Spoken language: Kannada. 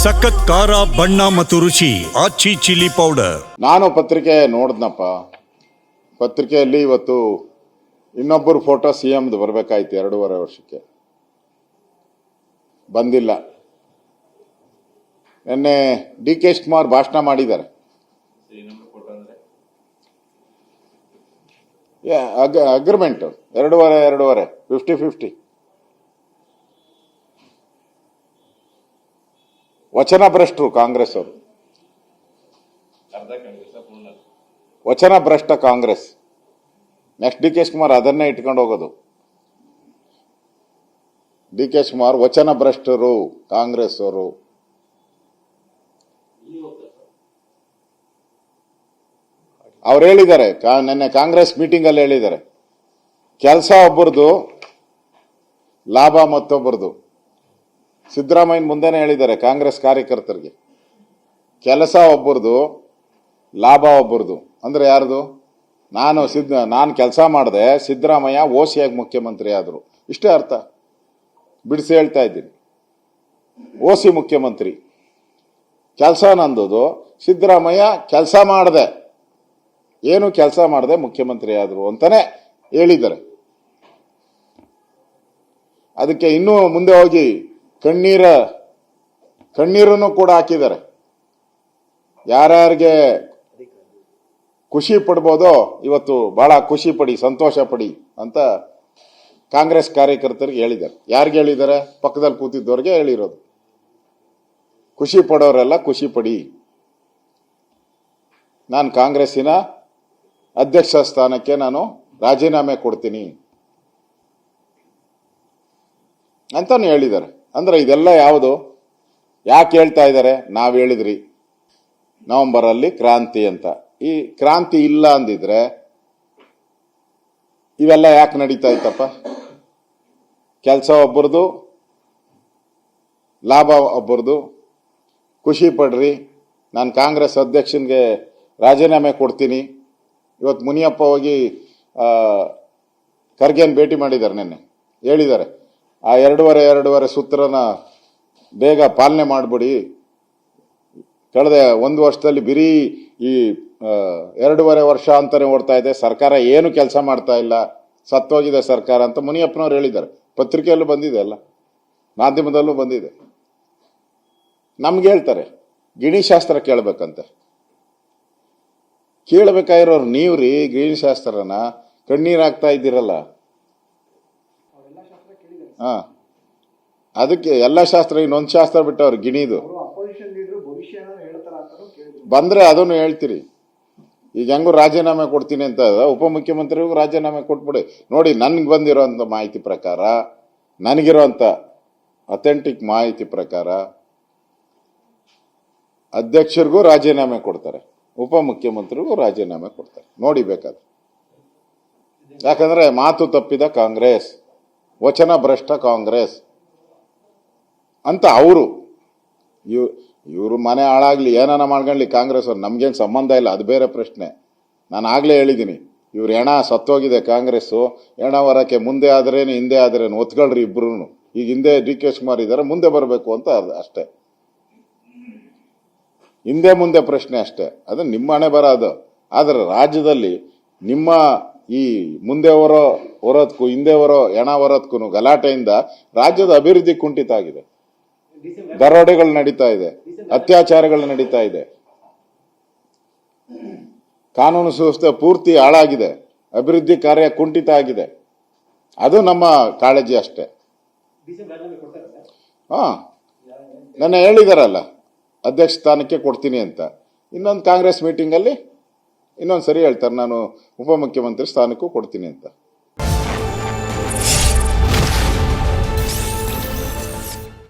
ಸಖತ್ ಖಾರ ಬಣ್ಣ ಮತ್ತು ರುಚಿ ಆಚಿ ಚಿಲ್ಲಿ ಪೌಡರ್. ನಾನು ಪತ್ರಿಕೆ ನೋಡಿದ್ನಪ್ಪ. ಪತ್ರಿಕೆಯಲ್ಲಿ ಇವತ್ತು ಇನ್ನೊಬ್ಬರು ಫೋಟೋ ಸಿಎಂದು ಬರಬೇಕಾಯ್ತು 2.5 ವರ್ಷಕ್ಕೆ, ಬಂದಿಲ್ಲ. ನಿನ್ನೆ DK ಶಿವಕುಮಾರ್ ಭಾಷಣ ಮಾಡಿದ್ದಾರೆ. ಅಗ್ರಿಮೆಂಟ್ 2.5 50-50 ವಚನ ಭ್ರಷ್ಟರು ಕಾಂಗ್ರೆಸ್ ಅವರು, ವಚನ ಭ್ರಷ್ಟ ಕಾಂಗ್ರೆಸ್. ನೆಕ್ಸ್ಟ್ DK ಶಿವಕುಮಾರ್ ಅದನ್ನೇ ಇಟ್ಕೊಂಡು ಹೋಗೋದು. DK ಶಿವಕುಮಾರ್ ವಚನ ಭ್ರಷ್ಟರು ಕಾಂಗ್ರೆಸ್ ಅವರು. ಅವ್ರು ಹೇಳಿದ್ದಾರೆ, ನಿನ್ನೆ ಕಾಂಗ್ರೆಸ್ ಮೀಟಿಂಗ್ ಅಲ್ಲಿ ಹೇಳಿದ್ದಾರೆ, ಕೆಲಸ ಒಬ್ಬರದು, ಲಾಭ ಮತ್ತೊಬ್ಬರದು. ಸಿದ್ದರಾಮಯ್ಯ ಮುಂದೆನೆ ಹೇಳಿದ್ದಾರೆ ಕಾಂಗ್ರೆಸ್ ಕಾರ್ಯಕರ್ತರಿಗೆ, ಕೆಲಸ ಒಬ್ಬರದು, ಲಾಭ ಒಬ್ಬರದು. ಅಂದ್ರೆ ಯಾರ್ದು? ನಾನು ಕೆಲಸ ಮಾಡಿದೆ, ಸಿದ್ದರಾಮಯ್ಯ ಓಸಿಯಾಗಿ ಮುಖ್ಯಮಂತ್ರಿ ಆದ್ರು. ಇಷ್ಟೇ ಅರ್ಥ. ಬಿಡಿಸಿ ಹೇಳ್ತಾ ಇದ್ದೀನಿ. ಓಸಿ ಮುಖ್ಯಮಂತ್ರಿ, ಕೆಲಸ ನಂದುದು. ಸಿದ್ದರಾಮಯ್ಯ ಕೆಲಸ ಮಾಡದೆ, ಏನು ಕೆಲಸ ಮಾಡದೆ ಮುಖ್ಯಮಂತ್ರಿ ಆದ್ರು ಅಂತಾನೆ ಹೇಳಿದ್ದಾರೆ. ಅದಕ್ಕೆ ಇನ್ನೂ ಮುಂದೆ ಹೋಗಿ ಕಣ್ಣೀರನ್ನು ಕೂಡ ಹಾಕಿದ್ದಾರೆ. ಯಾರ್ಯಾರಿಗೆ ಖುಷಿ ಪಡ್ಬೋದೋ ಇವತ್ತು ಬಹಳ ಖುಷಿ ಪಡಿ, ಸಂತೋಷ ಪಡಿ ಅಂತ ಕಾಂಗ್ರೆಸ್ ಕಾರ್ಯಕರ್ತರಿಗೆ ಹೇಳಿದ್ದಾರೆ. ಯಾರಿಗೆ ಹೇಳಿದ್ದಾರೆ? ಪಕ್ಕದಲ್ಲಿ ಕೂತಿದ್ದವ್ರಿಗೆ ಹೇಳಿರೋದು. ಖುಷಿ ಪಡೋರೆಲ್ಲ ಖುಷಿ ಪಡಿ, ನಾನು ಕಾಂಗ್ರೆಸ್ಸಿನ ಅಧ್ಯಕ್ಷ ಸ್ಥಾನಕ್ಕೆ ನಾನು ರಾಜೀನಾಮೆ ಕೊಡ್ತೀನಿ ಅಂತಾನು ಹೇಳಿದ್ದಾರೆ. ಅಂದ್ರೆ ಇದೆಲ್ಲ ಯಾವುದು? ಯಾಕೆ ಹೇಳ್ತಾ ಇದ್ದಾರೆ? ನಾವ್ ಹೇಳಿದ್ರಿ ನವೆಂಬರ್ ಅಲ್ಲಿ ಕ್ರಾಂತಿ ಅಂತ. ಈ ಕ್ರಾಂತಿ ಇಲ್ಲ ಅಂದಿದ್ರೆ ಇವೆಲ್ಲ ಯಾಕೆ ನಡೀತಾ ಇತ್ತಪ್ಪ? ಕೆಲಸ ಒಬ್ಬರದು, ಲಾಭ ಒಬ್ಬರದು. ಖುಷಿ ಪಡ್ರಿ, ನಾನು ಕಾಂಗ್ರೆಸ್ ಅಧ್ಯಕ್ಷನ್ಗೆ ರಾಜೀನಾಮೆ ಕೊಡ್ತೀನಿ. ಇವತ್ತು ಮುನಿಯಪ್ಪ ಹೋಗಿ ಖರ್ಗೆನ್ ಭೇಟಿ ಮಾಡಿದ್ದಾರೆ. ನಿನ್ನೆ ಹೇಳಿದ್ದಾರೆ, ಆ 2.5 ಸೂತ್ರನ ಬೇಗ ಪಾಲನೆ ಮಾಡ್ಬಿಡಿ. ಕಳೆದ 1 ವರ್ಷದಲ್ಲಿ ಬಿರಿ ಈ 2.5 ವರ್ಷ ಅಂತಾನೆ ಓಡ್ತಾ ಇದೆ, ಸರ್ಕಾರ ಏನು ಕೆಲಸ ಮಾಡ್ತಾ ಇಲ್ಲ, ಸತ್ತೋಗಿದೆ ಸರ್ಕಾರ ಅಂತ ಮುನಿಯಪ್ಪನವ್ರು ಹೇಳಿದ್ದಾರೆ. ಪತ್ರಿಕೆಯಲ್ಲೂ ಬಂದಿದೆ, ಅಲ್ಲ ಮಾಧ್ಯಮದಲ್ಲೂ ಬಂದಿದೆ. ನಮ್ಗೆ ಹೇಳ್ತಾರೆ ಗಿಣಿಶಾಸ್ತ್ರ ಕೇಳಬೇಕಂತೆ. ಕೇಳಬೇಕಾಗಿರೋರು ನೀವ್ರಿ ಗಿಣಿಶಾಸ್ತ್ರನ. ಕಣ್ಣೀರಾಗ್ತಾ ಇದ್ದೀರಲ್ಲ. ಹಾ, ಅದಕ್ಕೆ ಎಲ್ಲ ಶಾಸ್ತ್ರ, ಇನ್ನೊಂದು ಶಾಸ್ತ್ರ ಬಿಟ್ಟವ್ರು ಗಿಣಿದು. ಬಂದ್ರೆ ಅದನ್ನು ಹೇಳ್ತೀರಿ. ಈಗ ಹೆಂಗು ರಾಜೀನಾಮೆ ಕೊಡ್ತೀನಿ ಅಂತ ಉಪಮುಖ್ಯಮಂತ್ರಿಗೂ ರಾಜೀನಾಮೆ ಕೊಟ್ಬಿಡಿ. ನೋಡಿ, ನನ್ಗೆ ಬಂದಿರೋಂಥ ಮಾಹಿತಿ ಪ್ರಕಾರ, ನನಗಿರೋಂಥ ಅಥೆಂಟಿಕ್ ಮಾಹಿತಿ ಪ್ರಕಾರ ಅಧ್ಯಕ್ಷರಿಗೂ ರಾಜೀನಾಮೆ ಕೊಡ್ತಾರೆ, ಉಪಮುಖ್ಯಮಂತ್ರಿಗೂ ರಾಜೀನಾಮೆ ಕೊಡ್ತಾರೆ. ನೋಡಿ ಬೇಕಾದ್ರೆ. ಯಾಕಂದ್ರೆ ಮಾತು ತಪ್ಪಿದ ಕಾಂಗ್ರೆಸ್, ವಚನ ಭ್ರಷ್ಟ ಕಾಂಗ್ರೆಸ್ ಅಂತ ಅವರು. ಇವರು ಮನೆ ಹಾಳಾಗ್ಲಿ, ಏನಾನ ಮಾಡ್ಕೊಳ್ಳಿ ಕಾಂಗ್ರೆಸ್ ಅವ್ರು, ನಮ್ಗೇನು ಸಂಬಂಧ ಇಲ್ಲ, ಅದು ಬೇರೆ ಪ್ರಶ್ನೆ. ನಾನು ಆಗ್ಲೇ ಹೇಳಿದ್ದೀನಿ, ಇವ್ರು ಹೆಣ ಸತ್ತೋಗಿದೆ ಕಾಂಗ್ರೆಸ್ಸು. ಹೆಣ ಹೊರಕ್ಕೆ ಮುಂದೆ ಆದ್ರೇನು ಹಿಂದೆ ಆದ್ರೇನು ಒತ್ಕೊಳ್ರಿ ಇಬ್ರು. ಈಗ ಹಿಂದೆ DK ಶಿವಕುಮಾರ್ ಇದ್ದಾರೆ, ಮುಂದೆ ಬರಬೇಕು ಅಂತ ಅಷ್ಟೇ. ಹಿಂದೆ ಮುಂದೆ ಪ್ರಶ್ನೆ ಅಷ್ಟೇ. ಅದು ನಿಮ್ಮ ಹಣೆ ಬರೋದು. ಆದ್ರೆ ರಾಜ್ಯದಲ್ಲಿ ನಿಮ್ಮ ಈ ಮುಂದೆ ಹೊರೋದಕ್ಕೂ ಹಿಂದೆ ಹೆಣ ಹೊರೋದಕ್ಕೂ ಗಲಾಟೆಯಿಂದ ರಾಜ್ಯದ ಅಭಿವೃದ್ಧಿ ಕುಂಠಿತ ಆಗಿದೆ. ದರೋಡೆಗಳು ನಡೀತಾ ಇದೆ, ಅತ್ಯಾಚಾರಗಳು ನಡೀತಾ ಇದೆ, ಕಾನೂನು ಸುವ್ಯವಸ್ಥೆ ಪೂರ್ತಿ ಹಾಳಾಗಿದೆ, ಅಭಿವೃದ್ಧಿ ಕಾರ್ಯ ಕುಂಠಿತ ಆಗಿದೆ. ಅದು ನಮ್ಮ ಕಾಳಜಿ ಅಷ್ಟೇ. ಹಾ, ನನ್ನ ಹೇಳಿದಾರಲ್ಲ ಅಧ್ಯಕ್ಷ ಸ್ಥಾನಕ್ಕೆ ಕೊಡ್ತೀನಿ ಅಂತ. ಇನ್ನೊಂದು ಕಾಂಗ್ರೆಸ್ ಮೀಟಿಂಗ್ ಅಲ್ಲಿ ಇನ್ನೊಂದು ಸರಿ ಹೇಳ್ತಾರೆ, ನಾನು ಉಪಮುಖ್ಯಮಂತ್ರಿ ಸ್ಥಾನಕ್ಕೂ ಕೊಡ್ತೀನಿ ಅಂತ.